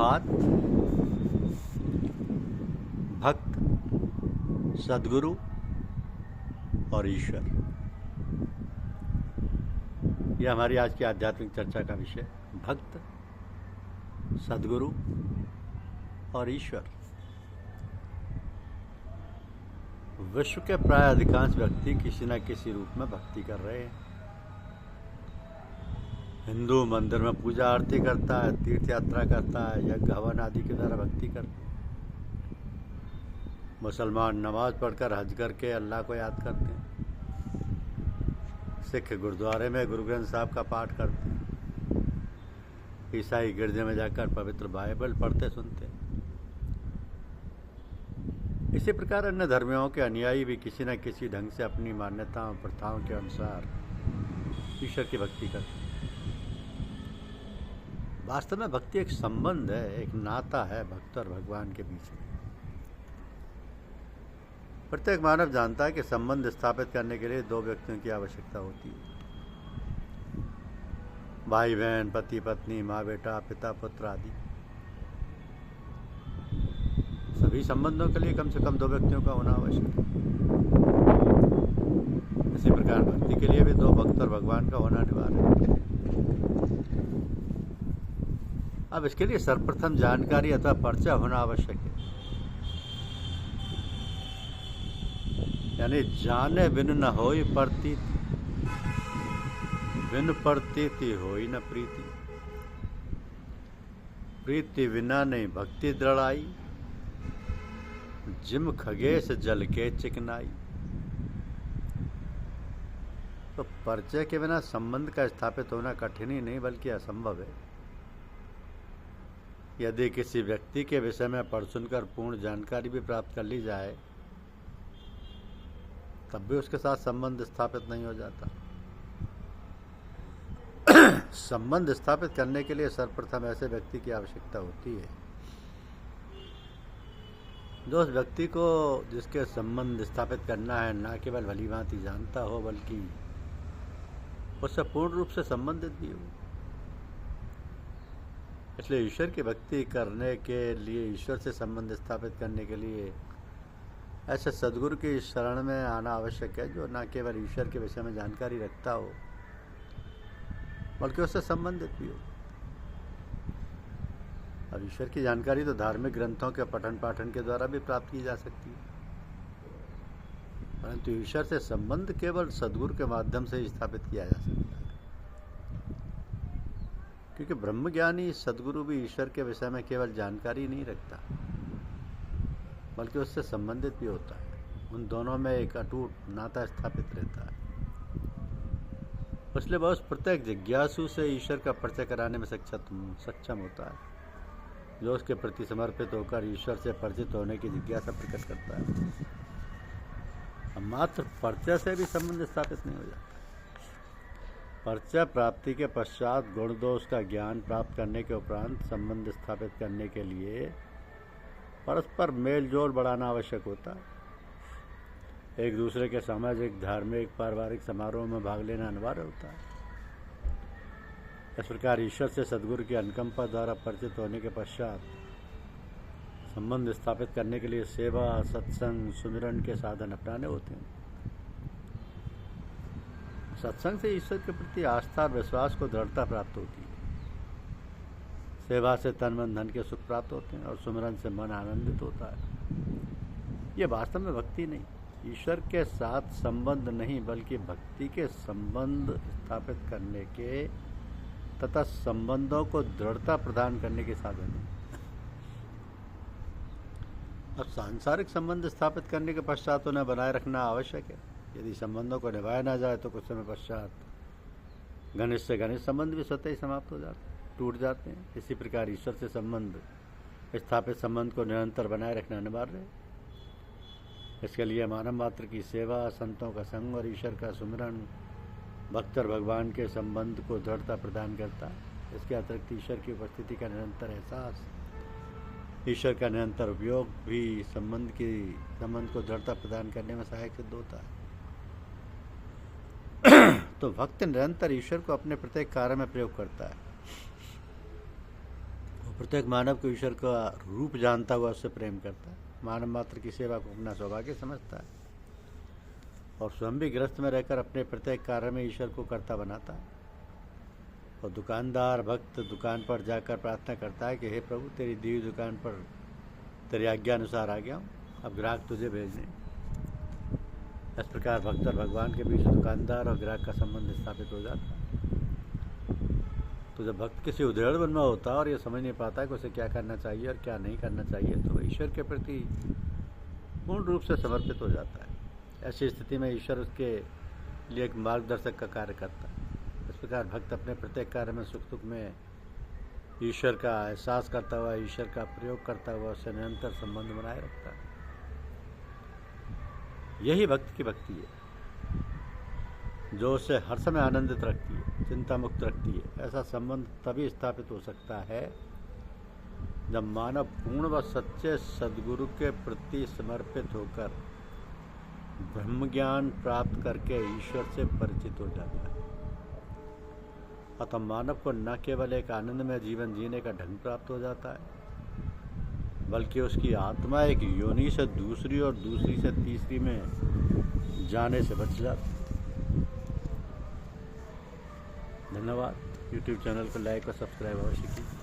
अर्थात भक्त, सद्गुरु और ईश्वर। यह हमारी आज की आध्यात्मिक चर्चा का विषय, भक्त, सद्गुरु और ईश्वर। विश्व के प्राय अधिकांश व्यक्ति किसी न किसी रूप में भक्ति कर रहे हैं। हिंदू मंदिर में पूजा आरती करता है, तीर्थ यात्रा करता है, यज्ञ हवन आदि के द्वारा भक्ति करता है। मुसलमान नमाज पढ़कर, हज करके अल्लाह को याद करते हैं। सिख गुरुद्वारे में गुरु ग्रंथ साहब का पाठ करते हैं। ईसाई गिरजे में जाकर पवित्र बाइबल पढ़ते सुनते हैं। इसी प्रकार अन्य धर्मियों के अनुयायी भी किसी न किसी ढंग से अपनी मान्यताओं प्रथाओं के अनुसार ईश्वर की भक्ति करते हैं। वास्तव में भक्ति एक संबंध है, एक नाता है भक्त और भगवान के बीच में। प्रत्येक मानव जानता है कि संबंध स्थापित करने के लिए दो व्यक्तियों की आवश्यकता होती है। भाई बहन, पति पत्नी, माँ बेटा, पिता पुत्र आदि सभी संबंधों के लिए कम से कम दो व्यक्तियों का होना आवश्यक है। इसी प्रकार भक्ति के लिए भी दो भक्त और भगवान का होना अनिवार्य है। अब इसके लिए सर्वप्रथम जानकारी अथवा परिचय होना आवश्यक है। यानी जाने बिन न होई प्रतीति, बिन प्रतीति होई न प्रीति, प्रीति बिना नहीं भक्ति दृढ़ाई, जिम खगेश जल के चिकनाई। तो परिचय के बिना संबंध का स्थापित होना कठिन ही नहीं बल्कि असंभव है। यदि किसी व्यक्ति के विषय में पढ़ सुनकर पूर्ण जानकारी भी प्राप्त कर ली जाए तब भी उसके साथ संबंध स्थापित नहीं हो जाता। संबंध स्थापित करने के लिए सर्वप्रथम ऐसे व्यक्ति की आवश्यकता होती है जो उस व्यक्ति को जिसके संबंध स्थापित करना है न केवल भली भांति जानता हो बल्कि उससे पूर्ण रूप से संबंधित भी हो। इसलिए ईश्वर की भक्ति करने के लिए, ईश्वर से संबंध स्थापित करने के लिए ऐसे सद्गुरु की शरण में आना आवश्यक है जो न केवल ईश्वर के विषय में जानकारी रखता हो बल्कि उससे संबंधित भी हो। अब ईश्वर की जानकारी तो धार्मिक ग्रंथों के पठन पाठन के द्वारा भी प्राप्त की जा सकती है, परंतु ईश्वर से संबंध केवल सद्गुरु के माध्यम से ही स्थापित किया जा सकता है। क्योंकि ब्रह्मज्ञानी सद्गुरु भी ईश्वर के विषय में केवल जानकारी नहीं रखता बल्कि उससे संबंधित भी होता है। उन दोनों में एक अटूट नाता स्थापित रहता है। इसलिए वह प्रत्येक जिज्ञासु से ईश्वर का परिचय कराने में सक्षम होता है, जो उसके प्रति समर्पित होकर ईश्वर से परिचित होने की जिज्ञासा प्रकट करता है। अब मात्र परिचय से भी संबंध स्थापित नहीं हो जाता। परिचय प्राप्ति के पश्चात गुण दोष का ज्ञान प्राप्त करने के उपरांत संबंध स्थापित करने के लिए परस्पर मेल जोल बढ़ाना आवश्यक होता है। एक दूसरे के सामाजिक, धार्मिक, पारिवारिक समारोह में भाग लेना अनिवार्य होता है। इस प्रकार ईश्वर से सद्गुरु की अनुकंपा द्वारा परिचित होने के पश्चात संबंध स्थापित करने के लिए सेवा, सत्संग, सुमिरन के साधन अपनाने होते हैं। सत्संग से ईश्वर के प्रति आस्था और विश्वास को दृढ़ता प्राप्त होती है। सेवा से तन मन धन के सुख प्राप्त होते हैं और सुमिरन से मन आनंदित होता है। यह वास्तव में भक्ति नहीं, ईश्वर के साथ संबंध नहीं बल्कि भक्ति के संबंध स्थापित करने के तथा संबंधों को दृढ़ता प्रदान करने के साधन है। अब सांसारिक संबंध स्थापित करने के पश्चात उन्हें बनाए रखना आवश्यक है। यदि संबंधों को निभाया ना जाए तो कुछ समय पश्चात घनिष्ठ से घनिष्ठ संबंध भी स्वतः ही समाप्त हो जाते, टूट जाते हैं। इसी प्रकार ईश्वर से संबंध स्थापित संबंध को निरंतर बनाए रखना अनिवार्य है। इसके लिए मानव मात्र की सेवा, संतों का संग और ईश्वर का सुमिरन भक्त और भगवान के संबंध को दृढ़ता प्रदान करता है। इसके अतिरिक्त ईश्वर की उपस्थिति का निरंतर एहसास, ईश्वर का निरंतर उपयोग भी संबंध को दृढ़ता प्रदान करने में सहायक सिद्ध होता है। तो भक्त निरंतर ईश्वर को अपने प्रत्येक कार्य में प्रयोग करता है। वो प्रत्येक मानव को ईश्वर का रूप जानता हुआ उससे प्रेम करता है, मानव मात्र की सेवा को अपना सौभाग्य समझता है और स्वयं भी ग्रस्त में रहकर अपने प्रत्येक कार्य में ईश्वर को कर्ता बनाता है। और दुकानदार भक्त दुकान पर जाकर प्रार्थना करता है कि हे प्रभु, तेरी दी हुई दुकान पर तेरी आज्ञा अनुसार आ गया हूँ, अब ग्राहक तुझे भेजने। इस प्रकार भक्त और भगवान के बीच दुकानदार और ग्राहक का संबंध स्थापित हो जाता है। तो जब भक्त किसी उधेड़बन में होता है और ये समझ नहीं पाता है कि उसे क्या करना चाहिए और क्या नहीं करना चाहिए, तो वह ईश्वर के प्रति पूर्ण रूप से समर्पित हो जाता है। ऐसी स्थिति में ईश्वर उसके लिए एक मार्गदर्शक का कार्य करता है। इस प्रकार भक्त अपने प्रत्येक कार्य में सुख दुख में ईश्वर का एहसास करता हुआ, ईश्वर का प्रयोग करता हुआ उससे निरंतर संबंध बनाए रखता है। यही भक्त की भक्ति है जो उसे हर समय आनंदित रखती है, चिंता मुक्त रखती है। ऐसा संबंध तभी स्थापित हो सकता है जब मानव पूर्ण व सच्चे सद्गुरु के प्रति समर्पित होकर ब्रह्म ज्ञान प्राप्त करके ईश्वर से परिचित हो जाता है। अतः मानव को न केवल एक आनंदमय जीवन जीने का ढंग प्राप्त हो जाता है, बल्कि उसकी आत्मा एक योनि से दूसरी और दूसरी से तीसरी में जाने से बच जाती है। धन्यवाद। YouTube चैनल को लाइक और सब्सक्राइब अवश्य कीजिए।